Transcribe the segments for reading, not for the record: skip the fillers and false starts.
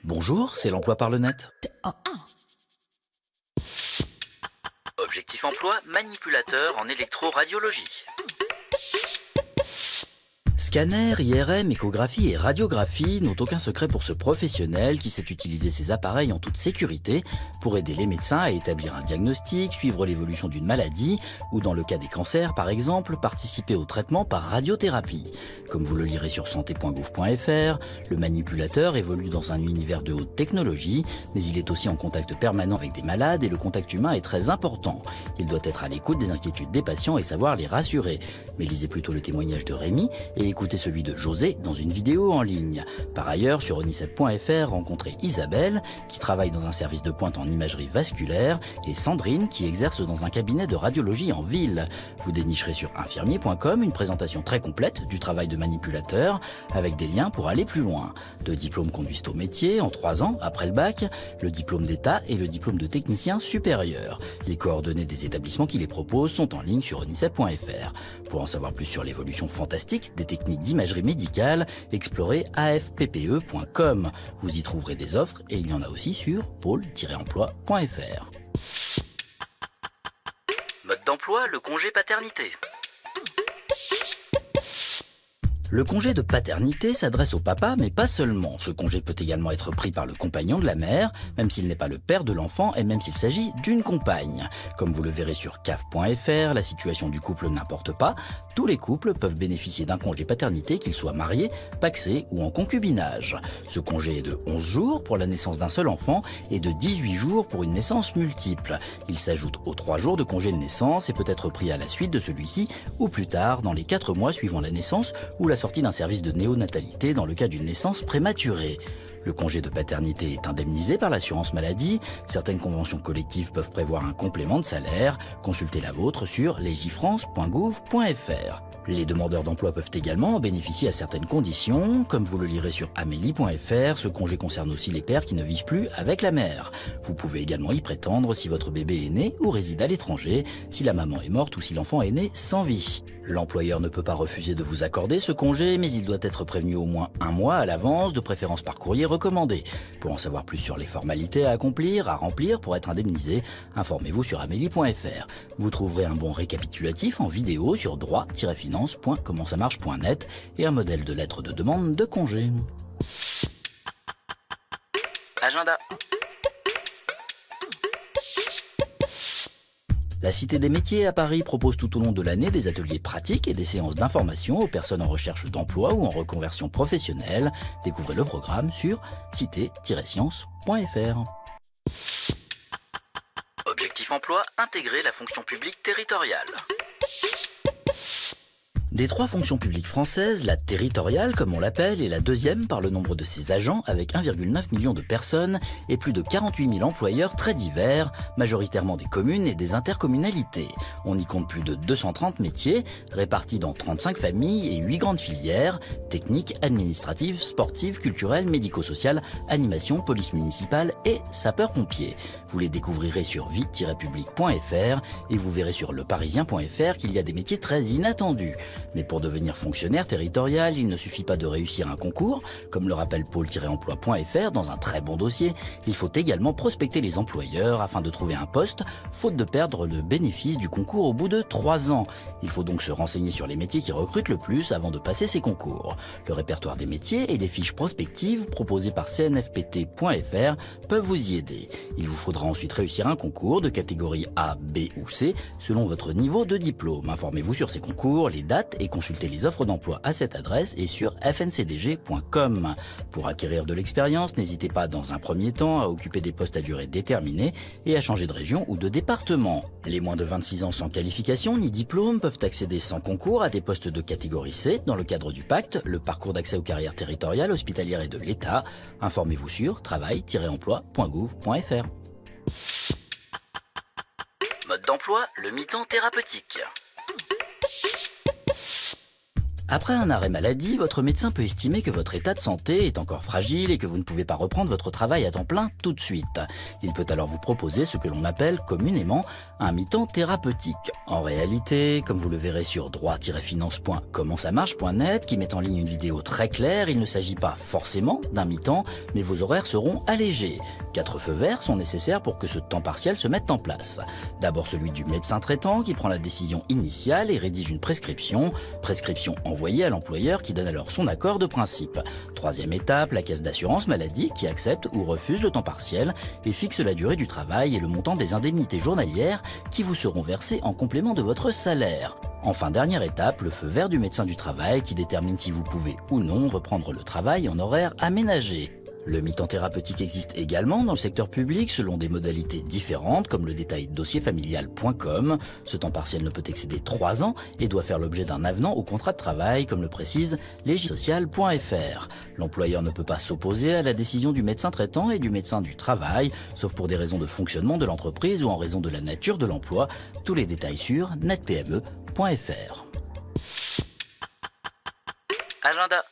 Bonjour, c'est l'emploi par le net. Objectif emploi, manipulateur en électroradiologie. Scanner, IRM, échographie et radiographie n'ont aucun secret pour ce professionnel qui sait utiliser ses appareils en toute sécurité pour aider les médecins à établir un diagnostic, suivre l'évolution d'une maladie ou, dans le cas des cancers par exemple, participer au traitement par radiothérapie. Comme vous le lirez sur santé.gouv.fr, le manipulateur évolue dans un univers de haute technologie, mais il est aussi en contact permanent avec des malades et le contact humain est très important. Il doit être à l'écoute des inquiétudes des patients et savoir les rassurer. Mais lisez plutôt le témoignage de Rémi et écoutez celui de José dans une vidéo en ligne. Par ailleurs, sur onicep.fr, rencontrez Isabelle, qui travaille dans un service de pointe en imagerie vasculaire, et Sandrine, qui exerce dans un cabinet de radiologie en ville. Vous dénicherez sur infirmier.com une présentation très complète du travail de manipulateur, avec des liens pour aller plus loin. 2 diplômes conduisent au métier en 3 ans après le bac, le diplôme d'État et le diplôme de technicien supérieur. Les coordonnées des établissements qui les proposent sont en ligne sur onicep.fr. Pour en savoir plus sur l'évolution fantastique des techniques d'imagerie médicale, explorez afppe.com. Vous y trouverez des offres et il y en a aussi sur pôle-emploi.fr. Mode d'emploi, le congé paternité. Le congé de paternité s'adresse au papa, mais pas seulement. Ce congé peut également être pris par le compagnon de la mère, même s'il n'est pas le père de l'enfant et même s'il s'agit d'une compagne. Comme vous le verrez sur caf.fr, la situation du couple n'importe pas. Tous les couples peuvent bénéficier d'un congé paternité, qu'ils soient mariés, pacsés ou en concubinage. Ce congé est de 11 jours pour la naissance d'un seul enfant et de 18 jours pour une naissance multiple. Il s'ajoute aux 3 jours de congé de naissance et peut être pris à la suite de celui-ci ou plus tard dans les 4 mois suivant la naissance ou la sortie d'un service de néonatalité dans le cas d'une naissance prématurée. Le congé de paternité est indemnisé par l'assurance maladie. Certaines conventions collectives peuvent prévoir un complément de salaire. Consultez la vôtre sur legifrance.gouv.fr. Les demandeurs d'emploi peuvent également en bénéficier à certaines conditions. Comme vous le lirez sur amélie.fr, ce congé concerne aussi les pères qui ne vivent plus avec la mère. Vous pouvez également y prétendre si votre bébé est né ou réside à l'étranger, si la maman est morte ou si l'enfant est né sans vie. L'employeur ne peut pas refuser de vous accorder ce congé, mais il doit être prévenu au moins 1 mois à l'avance, de préférence par courrier recommandé. Pour en savoir plus sur les formalités à accomplir, à remplir pour être indemnisé, informez-vous sur amélie.fr. Vous trouverez un bon récapitulatif en vidéo sur droit-finance.commentsamarche.net et un modèle de lettre de demande de congé. Agenda. La Cité des métiers à Paris propose tout au long de l'année des ateliers pratiques et des séances d'information aux personnes en recherche d'emploi ou en reconversion professionnelle. Découvrez le programme sur cité-sciences.fr. Objectif emploi, intégrer la fonction publique territoriale. Des 3 fonctions publiques françaises, la territoriale, comme on l'appelle, est la deuxième par le nombre de ses agents, avec 1,9 million de personnes et plus de 48 000 employeurs très divers, majoritairement des communes et des intercommunalités. On y compte plus de 230 métiers, répartis dans 35 familles et 8 grandes filières, techniques, administratives, sportives, culturelles, médico-sociales, animation, police municipale et sapeurs-pompiers. Vous les découvrirez sur vie-public.fr et vous verrez sur leparisien.fr qu'il y a des métiers très inattendus. Mais pour devenir fonctionnaire territorial, il ne suffit pas de réussir un concours. Comme le rappelle pôle-emploi.fr dans un très bon dossier, il faut également prospecter les employeurs afin de trouver un poste, faute de perdre le bénéfice du concours au bout de 3 ans. Il faut donc se renseigner sur les métiers qui recrutent le plus avant de passer ces concours. Le répertoire des métiers et les fiches prospectives proposées par cnfpt.fr peuvent vous y aider. Il vous faudra ensuite réussir un concours de catégorie A, B ou C selon votre niveau de diplôme. Informez-vous sur ces concours, les dates et consultez les offres d'emploi à cette adresse et sur fncdg.com. Pour acquérir de l'expérience, n'hésitez pas dans un premier temps à occuper des postes à durée déterminée et à changer de région ou de département. Les moins de 26 ans sans qualification ni diplôme peuvent accéder sans concours à des postes de catégorie C dans le cadre du pacte, le parcours d'accès aux carrières territoriales, hospitalières et de l'État. Informez-vous sur travail-emploi.gouv.fr. Mode d'emploi, le mi-temps thérapeutique. Après un arrêt maladie, votre médecin peut estimer que votre état de santé est encore fragile et que vous ne pouvez pas reprendre votre travail à temps plein tout de suite. Il peut alors vous proposer ce que l'on appelle communément un mi-temps thérapeutique. En réalité, comme vous le verrez sur droit-finance.commentsamarche.net qui met en ligne une vidéo très claire, il ne s'agit pas forcément d'un mi-temps, mais vos horaires seront allégés. 4 feux verts sont nécessaires pour que ce temps partiel se mette en place. D'abord celui du médecin traitant qui prend la décision initiale et rédige une prescription envoyée à l'employeur qui donne alors son accord de principe. Troisième étape, la caisse d'assurance maladie qui accepte ou refuse le temps partiel et fixe la durée du travail et le montant des indemnités journalières qui vous seront versées en complément de votre salaire. Enfin, dernière étape, le feu vert du médecin du travail qui détermine si vous pouvez ou non reprendre le travail en horaire aménagé. Le mi-temps thérapeutique existe également dans le secteur public selon des modalités différentes comme le détaille dossierfamilial.com. Ce temps partiel ne peut excéder 3 ans et doit faire l'objet d'un avenant au contrat de travail comme le précise legisocial.fr. L'employeur ne peut pas s'opposer à la décision du médecin traitant et du médecin du travail, sauf pour des raisons de fonctionnement de l'entreprise ou en raison de la nature de l'emploi. Tous les détails sur netpme.fr. Agenda.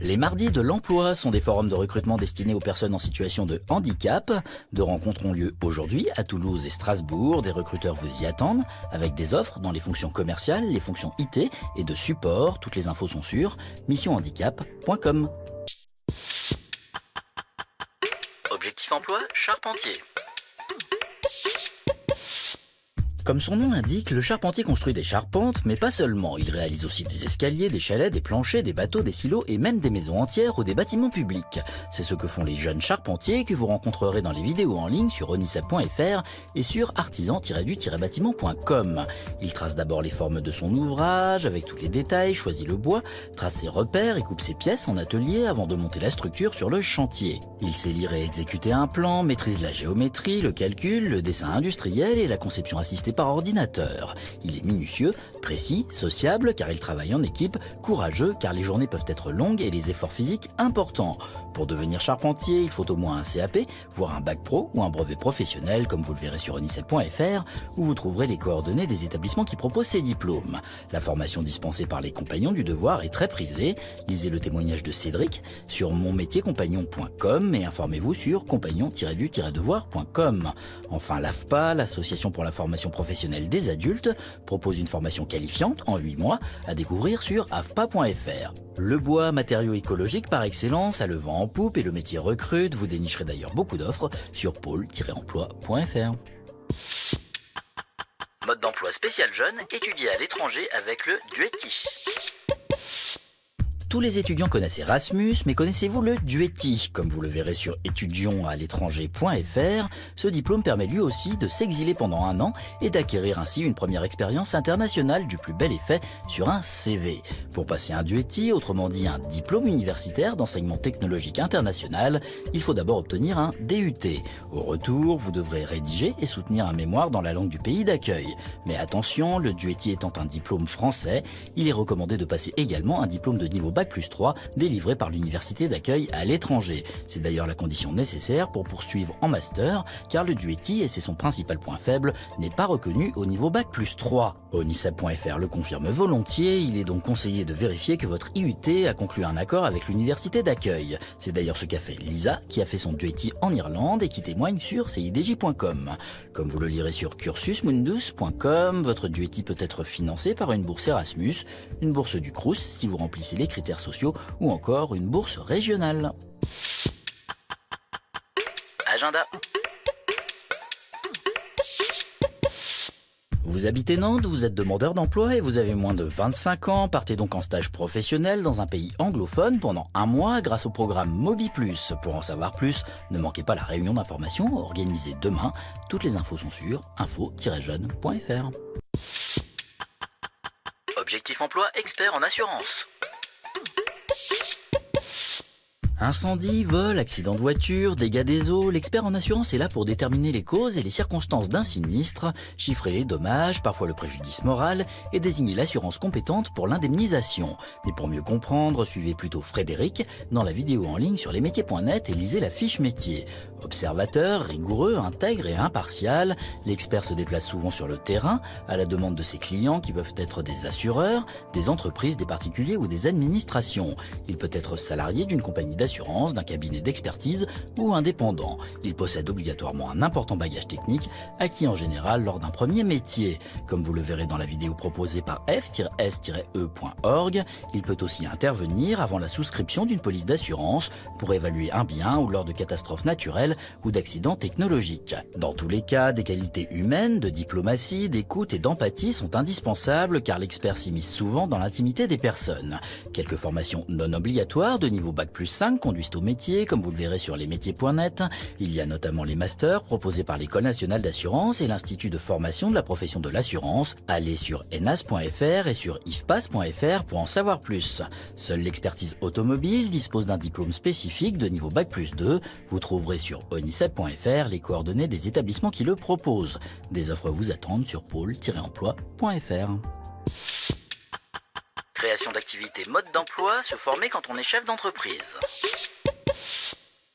Les mardis de l'emploi sont des forums de recrutement destinés aux personnes en situation de handicap. 2 rencontres ont lieu aujourd'hui à Toulouse et Strasbourg. Des recruteurs vous y attendent avec des offres dans les fonctions commerciales, les fonctions IT et de support. Toutes les infos sont sur missionhandicap.com. Objectif emploi, charpentier. Comme son nom l'indique, le charpentier construit des charpentes, mais pas seulement. Il réalise aussi des escaliers, des chalets, des planchers, des bateaux, des silos et même des maisons entières ou des bâtiments publics. C'est ce que font les jeunes charpentiers que vous rencontrerez dans les vidéos en ligne sur onissa.fr et sur artisan-du-bâtiment.com. Il trace d'abord les formes de son ouvrage avec tous les détails, choisit le bois, trace ses repères et coupe ses pièces en atelier avant de monter la structure sur le chantier. Il sait lire et exécuter un plan, maîtrise la géométrie, le calcul, le dessin industriel et la conception assistée par ordinateur. Il est minutieux, précis, sociable car il travaille en équipe, courageux car les journées peuvent être longues et les efforts physiques importants. Pour devenir charpentier, il faut au moins un CAP, voire un bac pro ou un brevet professionnel comme vous le verrez sur onissa.fr où vous trouverez les coordonnées des établissements qui proposent ces diplômes. La formation dispensée par les compagnons du devoir est très prisée. Lisez le témoignage de Cédric sur monmétiercompagnon.com et informez-vous sur compagnon-du-devoir.com. Enfin, l'AFPA, l'association pour la formation professionnelle des adultes, propose une formation qualifiante en 8 mois à découvrir sur afpa.fr. Le bois, matériau écologique par excellence, a le vent en poupe et le métier recrute. Vous dénicherez d'ailleurs beaucoup d'offres sur pôle-emploi.fr. Mode d'emploi spécial jeune, étudier à l'étranger avec le Duetti. Tous les étudiants connaissent Erasmus, mais connaissez-vous le Duetti? Comme vous le verrez sur étudiantsalétranger.fr, ce diplôme permet lui aussi de s'exiler pendant 1 an et d'acquérir ainsi une première expérience internationale du plus bel effet sur un CV. Pour passer un Duetti, autrement dit un diplôme universitaire d'enseignement technologique international, il faut d'abord obtenir un DUT. Au retour, vous devrez rédiger et soutenir un mémoire dans la langue du pays d'accueil. Mais attention, le Duetti étant un diplôme français, il est recommandé de passer également un diplôme de niveau Bac+3 délivré par l'université d'accueil à l'étranger. C'est d'ailleurs la condition nécessaire pour poursuivre en master, car le Duetti, et c'est son principal point faible, n'est pas reconnu au niveau Bac+3. onissa.fr le confirme volontiers, il est donc conseillé de vérifier que votre IUT a conclu un accord avec l'université d'accueil. C'est d'ailleurs ce qu'a fait Lisa, qui a fait son Duetti en Irlande et qui témoigne sur cidj.com. Comme vous le lirez sur cursusmundus.com, votre Duetti peut être financé par une bourse Erasmus, une bourse du Crous si vous remplissez les critères sociaux ou encore une bourse régionale. Agenda. Vous habitez Nantes, vous êtes demandeur d'emploi et vous avez moins de 25 ans, partez donc en stage professionnel dans un pays anglophone pendant 1 mois grâce au programme Mobi+. Pour en savoir plus, ne manquez pas la réunion d'information organisée demain. Toutes les infos sont sur info-jeune.fr. Objectif emploi expert en assurance. Incendie, vol, accident de voiture, dégâts des eaux, l'expert en assurance est là pour déterminer les causes et les circonstances d'un sinistre, chiffrer les dommages, parfois le préjudice moral, et désigner l'assurance compétente pour l'indemnisation. Mais pour mieux comprendre, suivez plutôt Frédéric dans la vidéo en ligne sur lesmétiers.net et lisez la fiche métier. Observateur, rigoureux, intègre et impartial, l'expert se déplace souvent sur le terrain à la demande de ses clients qui peuvent être des assureurs, des entreprises, des particuliers ou des administrations. Il peut être salarié d'une compagnie d'assurance, d'un cabinet d'expertise ou indépendant. Il possède obligatoirement un important bagage technique acquis en général lors d'un premier métier. Comme vous le verrez dans la vidéo proposée par f-s-e.org, il peut aussi intervenir avant la souscription d'une police d'assurance pour évaluer un bien ou lors de catastrophes naturelles ou d'accidents technologiques. Dans tous les cas, des qualités humaines, de diplomatie, d'écoute et d'empathie sont indispensables car l'expert s'immisce souvent dans l'intimité des personnes. Quelques formations non obligatoires de niveau Bac+5 conduisent au métier, comme vous le verrez sur lesmétiers.net. Il y a notamment les masters proposés par l'École nationale d'assurance et l'Institut de formation de la profession de l'assurance. Allez sur enas.fr et sur ifpas.fr pour en savoir plus. Seule l'expertise automobile dispose d'un diplôme spécifique de niveau Bac+2. Vous trouverez sur onicep.fr les coordonnées des établissements qui le proposent. Des offres vous attendent sur pôle-emploi.fr. Création d'activités, mode d'emploi, se former quand on est chef d'entreprise.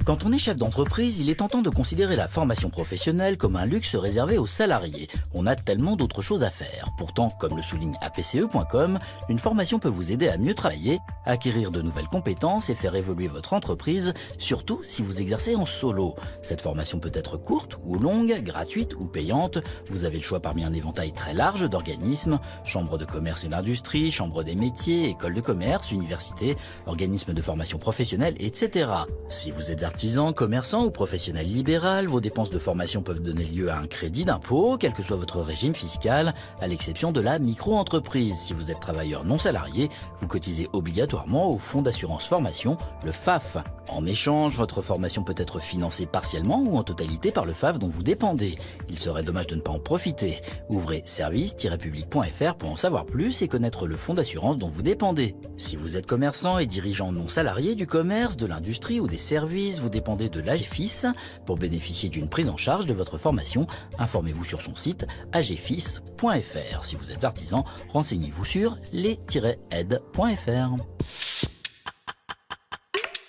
Quand on est chef d'entreprise, il est tentant de considérer la formation professionnelle comme un luxe réservé aux salariés. On a tellement d'autres choses à faire. Pourtant, comme le souligne apce.com, une formation peut vous aider à mieux travailler, acquérir de nouvelles compétences et faire évoluer votre entreprise, surtout si vous exercez en solo. Cette formation peut être courte ou longue, gratuite ou payante. Vous avez le choix parmi un éventail très large d'organismes, chambres de commerce et d'industrie, chambres des métiers, écoles de commerce, universités, organismes de formation professionnelle, etc. Si vous êtes artisan, commerçant ou professionnel libéral, vos dépenses de formation peuvent donner lieu à un crédit d'impôt, quel que soit votre régime fiscal, à l'exception de la micro-entreprise. Si vous êtes travailleur non salarié, vous cotisez obligatoirement au Fonds d'assurance formation, le FAF. En échange, votre formation peut être financée partiellement ou en totalité par le FAF dont vous dépendez. Il serait dommage de ne pas en profiter. Ouvrez service-public.fr pour en savoir plus et connaître le fonds d'assurance dont vous dépendez. Si vous êtes commerçant et dirigeant non salarié du commerce, de l'industrie ou des services, vous dépendez de l'AGFIS. Pour bénéficier d'une prise en charge de votre formation, informez-vous sur son site agfis.fr. Si vous êtes artisan, renseignez-vous sur les-aides.fr.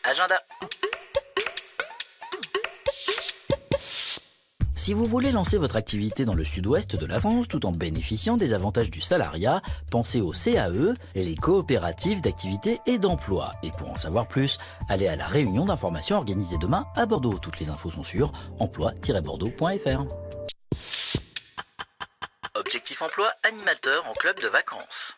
Agenda. Si vous voulez lancer votre activité dans le sud-ouest de la France tout en bénéficiant des avantages du salariat, pensez au CAE, les coopératives d'activité et d'emploi. Et pour en savoir plus, allez à la réunion d'information organisée demain à Bordeaux. Toutes les infos sont sur emploi-bordeaux.fr. Objectif emploi, animateur en club de vacances.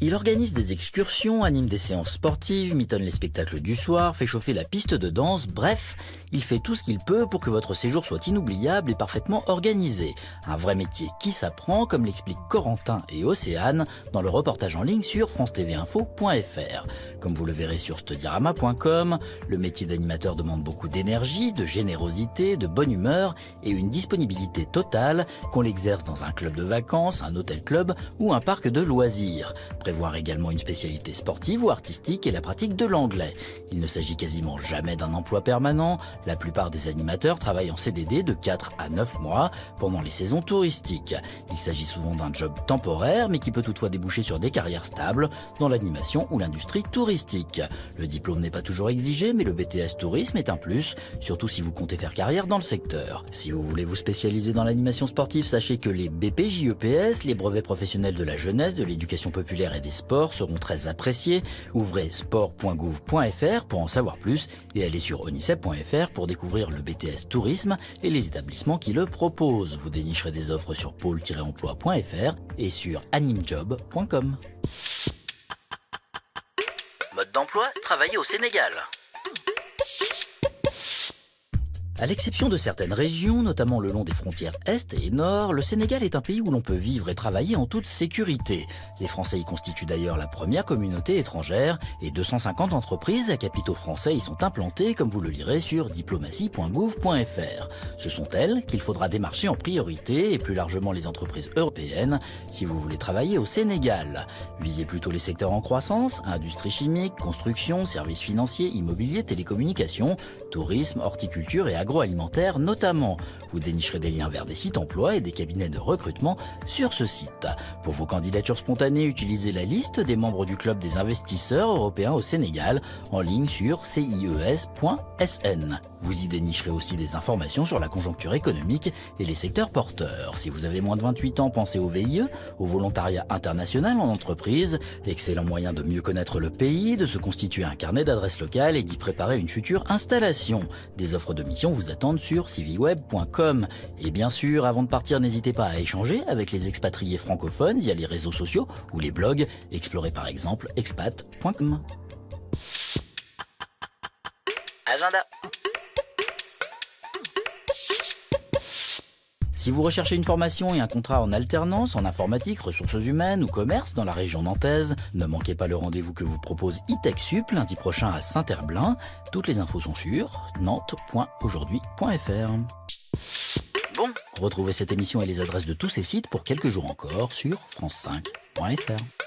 Il organise des excursions, anime des séances sportives, mitonne les spectacles du soir, fait chauffer la piste de danse, bref, il fait tout ce qu'il peut pour que votre séjour soit inoubliable et parfaitement organisé. Un vrai métier qui s'apprend, comme l'expliquent Corentin et Océane dans le reportage en ligne sur francetveinfo.fr. Comme vous le verrez sur studiarama.com, le métier d'animateur demande beaucoup d'énergie, de générosité, de bonne humeur et une disponibilité totale, qu'on l'exerce dans un club de vacances, un hôtel-club ou un parc de loisirs. Prévoir également une spécialité sportive ou artistique et la pratique de l'anglais. Il ne s'agit quasiment jamais d'un emploi permanent. La plupart des animateurs travaillent en CDD de 4 à 9 mois pendant les saisons touristiques. Il s'agit souvent d'un job temporaire mais qui peut toutefois déboucher sur des carrières stables dans l'animation ou l'industrie touristique. Le diplôme n'est pas toujours exigé mais le BTS Tourisme est un plus, surtout si vous comptez faire carrière dans le secteur. Si vous voulez vous spécialiser dans l'animation sportive, sachez que les BPJEPS, les brevets professionnels de la jeunesse, de l'éducation populaire et des sports seront très appréciés. Ouvrez sport.gouv.fr pour en savoir plus et allez sur onicep.fr pour découvrir le BTS Tourisme et les établissements qui le proposent. Vous dénicherez des offres sur pôle-emploi.fr et sur animejob.com. Mode d'emploi, travailler au Sénégal. À l'exception de certaines régions, notamment le long des frontières Est et Nord, le Sénégal est un pays où l'on peut vivre et travailler en toute sécurité. Les Français y constituent d'ailleurs la première communauté étrangère et 250 entreprises à capitaux français y sont implantées, comme vous le lirez sur diplomatie.gouv.fr. Ce sont elles qu'il faudra démarcher en priorité et plus largement les entreprises européennes si vous voulez travailler au Sénégal. Visez plutôt les secteurs en croissance, industrie chimique, construction, services financiers, immobilier, télécommunications, tourisme, horticulture et agroalimentaire notamment. Vous dénicherez des liens vers des sites emploi et des cabinets de recrutement sur ce site. Pour vos candidatures spontanées, utilisez la liste des membres du club des investisseurs européens au Sénégal en ligne sur cies.sn. Vous y dénicherez aussi des informations sur la conjoncture économique et les secteurs porteurs. Si vous avez moins de 28 ans, pensez au VIE, au volontariat international en entreprise, excellent moyen de mieux connaître le pays, de se constituer un carnet d'adresses locales et d'y préparer une future installation. Des offres de mission vous attendent sur civiweb.com. Et bien sûr, avant de partir, n'hésitez pas à échanger avec les expatriés francophones via les réseaux sociaux ou les blogs. Explorez par exemple expat.com. Agenda. Si vous recherchez une formation et un contrat en alternance, en informatique, ressources humaines ou commerce dans la région nantaise, ne manquez pas le rendez-vous que vous propose e-TechSup lundi prochain à Saint-Herblain. Toutes les infos sont sur nantes.aujourd'hui.fr. Bon, retrouvez cette émission et les adresses de tous ces sites pour quelques jours encore sur france5.fr.